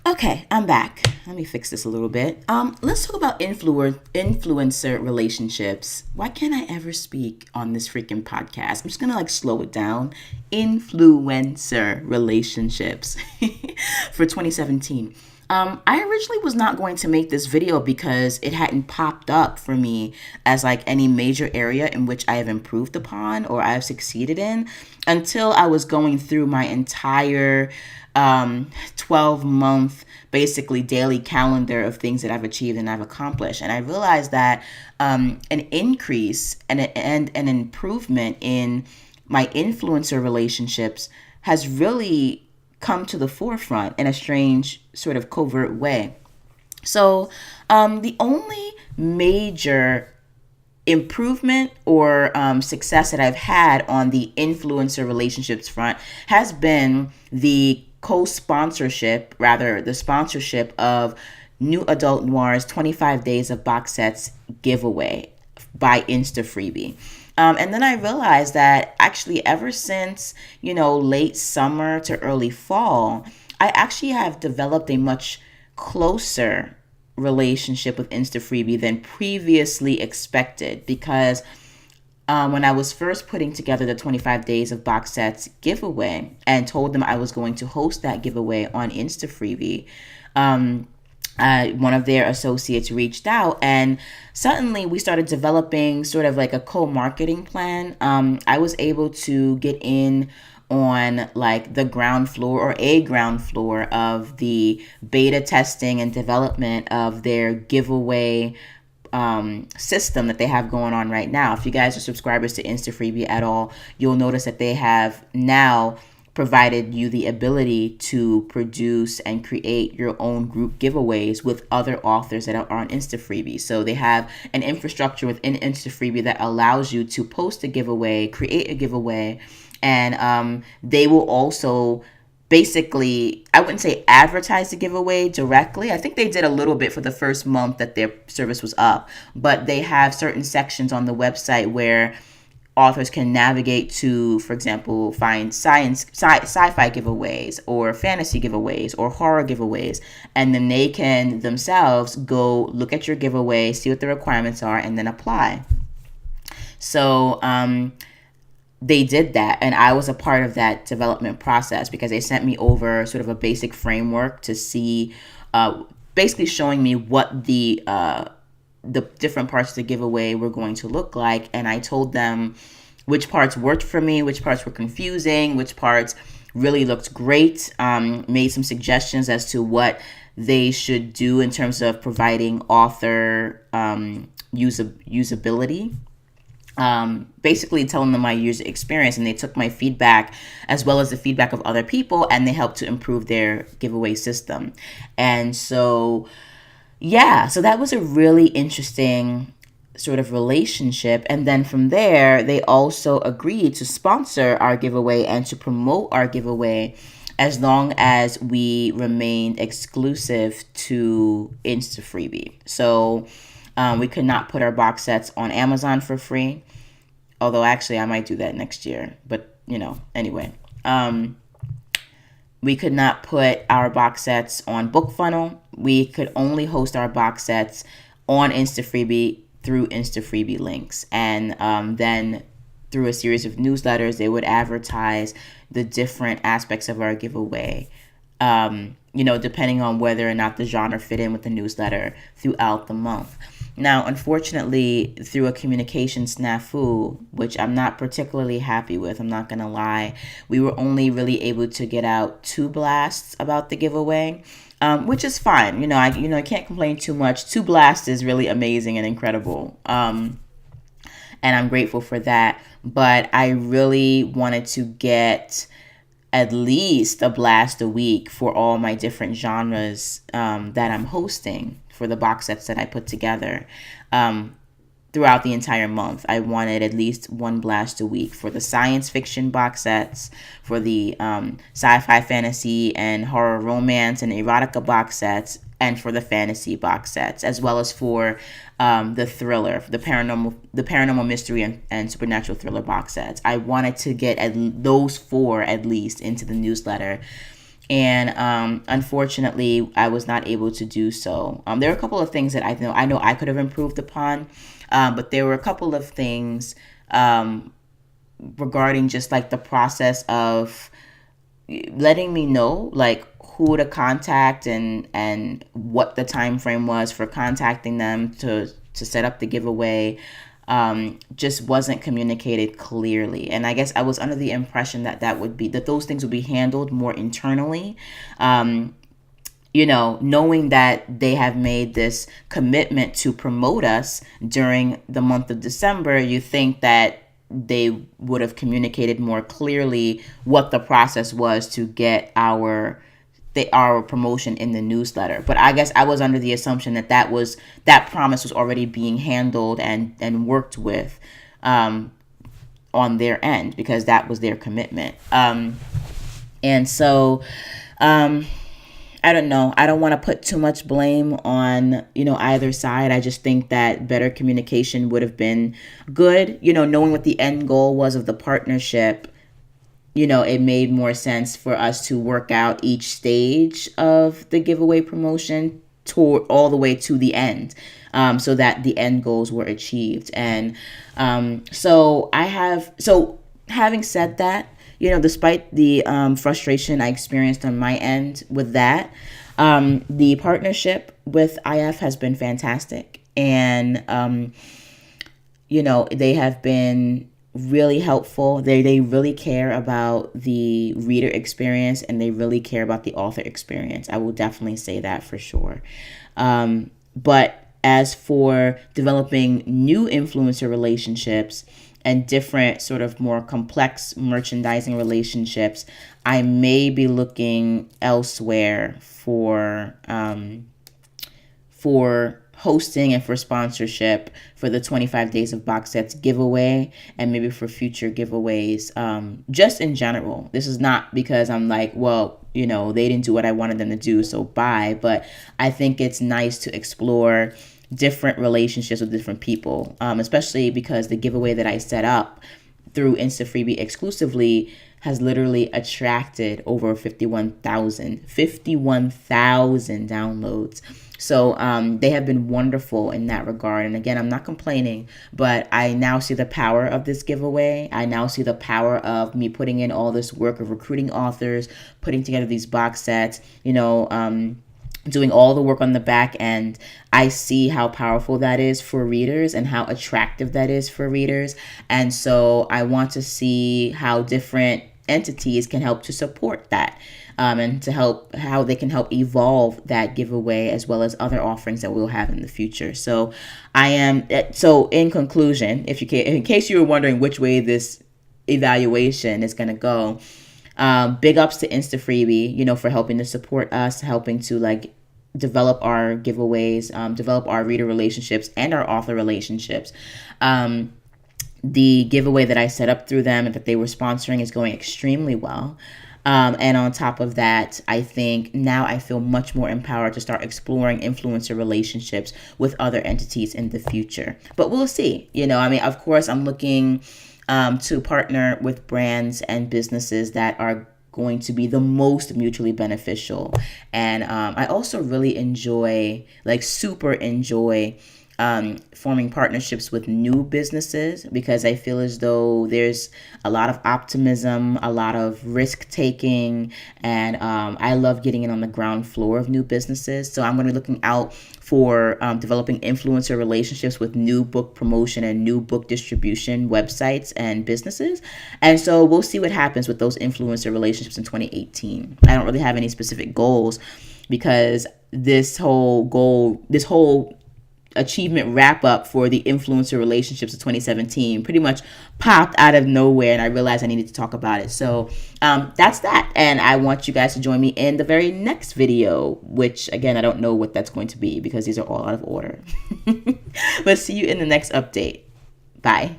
Okay, I'm back. Let me fix this a little bit. Let's talk about influencer relationships. Why can't I ever speak on this freaking podcast? I'm just gonna slow it down. Influencer relationships for 2017. I originally was not going to make this video because it hadn't popped up for me as any major area in which I have improved upon or I have succeeded in until I was going through my entire 12-month basically daily calendar of things that I've achieved and I've accomplished. And I realized that an increase and an improvement in my influencer relationships has really come to the forefront in a strange sort of covert way. So the only major improvement or success that I've had on the influencer relationships front has been the co-sponsorship, rather the sponsorship of New Adult Noir's 25 Days of Box Sets giveaway by InstaFreebie. And then I realized that actually ever since, late summer to early fall, I actually have developed a much closer relationship with InstaFreebie than previously expected because when I was first putting together the 25 Days of Box Sets giveaway and told them I was going to host that giveaway on InstaFreebie, one of their associates reached out and suddenly we started developing sort of a co-marketing plan. I was able to get in on the ground floor or a ground floor of the beta testing and development of their giveaway system that they have going on right now. If you guys are subscribers to InstaFreebie at all, you'll notice that they have now provided you the ability to produce and create your own group giveaways with other authors that are on InstaFreebie. So they have an infrastructure within InstaFreebie that allows you to post a giveaway, create a giveaway, and they will also basically, I wouldn't say advertise the giveaway directly. I think they did a little bit for the first month that their service was up, but they have certain sections on the website where authors can navigate to, for example, find sci-fi giveaways or fantasy giveaways or horror giveaways, and then they can themselves go look at your giveaway, see what the requirements are, and then apply. So they did that, and I was a part of that development process because they sent me over sort of a basic framework to see, basically showing me what the different parts of the giveaway were going to look like, and I told them which parts worked for me, which parts were confusing, which parts really looked great, made some suggestions as to what they should do in terms of providing author usability. Basically telling them my user experience, and they took my feedback as well as the feedback of other people, and they helped to improve their giveaway system. And so so that was a really interesting sort of relationship. And then from there, they also agreed to sponsor our giveaway and to promote our giveaway as long as we remained exclusive to InstaFreebie. So we could not put our box sets on Amazon for free, although actually I might do that next year. But, anyway. We could not put our box sets on BookFunnel. We could only host our box sets on InstaFreebie through InstaFreebie links. And then through a series of newsletters, they would advertise the different aspects of our giveaway, depending on whether or not the genre fit in with the newsletter throughout the month. Now, unfortunately, through a communication snafu, which I'm not particularly happy with, I'm not going to lie, we were only really able to get out 2 blasts about the giveaway, which is fine. I can't complain too much. 2 blasts is really amazing and incredible. And I'm grateful for that. But I really wanted to get at least a blast a week for all my different genres that I'm hosting for the box sets that I put together throughout the entire month. I wanted at least 1 blast a week for the science fiction box sets, for the sci-fi, fantasy, and horror, romance, and erotica box sets, and for the fantasy box sets, as well as for the thriller, the paranormal mystery and supernatural thriller box sets. I wanted to get those 4 at least into the newsletter. And unfortunately, I was not able to do so. There are a couple of things that I know I could have improved upon, but there were a couple of things regarding just like the process of letting me know like who to contact and what the time frame was for contacting them to set up the giveaway. Just wasn't communicated clearly, and I guess I was under the impression that those things would be handled more internally. Knowing that they have made this commitment to promote us during the month of December, you think that they would have communicated more clearly what the process was to get our promotion in the newsletter. But I guess I was under the assumption that promise was already being handled and worked with on their end, because that was their commitment. And so I don't know. I don't want to put too much blame on, either side. I just think that better communication would have been good. Knowing what the end goal was of the partnership, it made more sense for us to work out each stage of the giveaway promotion toward all the way to the end, so that the end goals were achieved. And so having said that, despite the frustration I experienced on my end with that, the partnership with IF has been fantastic. And, they have been really helpful. They really care about the reader experience, and they really care about the author experience. I will definitely say that for sure. But as for developing new influencer relationships and different sort of more complex merchandising relationships, I may be looking elsewhere for hosting and for sponsorship for the 25 Days of Box Sets giveaway, and maybe for future giveaways, just in general. This is not because I'm like, well, they didn't do what I wanted them to do, so bye. But I think it's nice to explore different relationships with different people, especially because the giveaway that I set up through InstaFreebie exclusively has literally attracted over 51,000 downloads. So they have been wonderful in that regard. And again, I'm not complaining, but I now see the power of this giveaway. I now see the power of me putting in all this work of recruiting authors, putting together these box sets, doing all the work on the back end. I see how powerful that is for readers and how attractive that is for readers. And so I want to see how different entities can help to support that, and to help how they can help evolve that giveaway, as well as other offerings that we'll have in the future. So in conclusion, in case you were wondering which way this evaluation is going to go, big ups to InstaFreebie, for helping to support us, helping to develop our giveaways, develop our reader relationships and our author relationships. The giveaway that I set up through them and that they were sponsoring is going extremely well. And on top of that, I think now I feel much more empowered to start exploring influencer relationships with other entities in the future. But we'll see. Of course, I'm looking to partner with brands and businesses that are going to be the most mutually beneficial. And I also really super enjoy forming partnerships with new businesses, because I feel as though there's a lot of optimism, a lot of risk taking, and I love getting in on the ground floor of new businesses. So I'm going to be looking out for developing influencer relationships with new book promotion and new book distribution websites and businesses. And so we'll see what happens with those influencer relationships in 2018. I don't really have any specific goals, because this whole achievement wrap up for the influencer relationships of 2017 pretty much popped out of nowhere, and I realized I needed to talk about it. So that's that, and I want you guys to join me in the very next video, which again, I don't know what that's going to be because these are all out of order. But see you in the next update. Bye.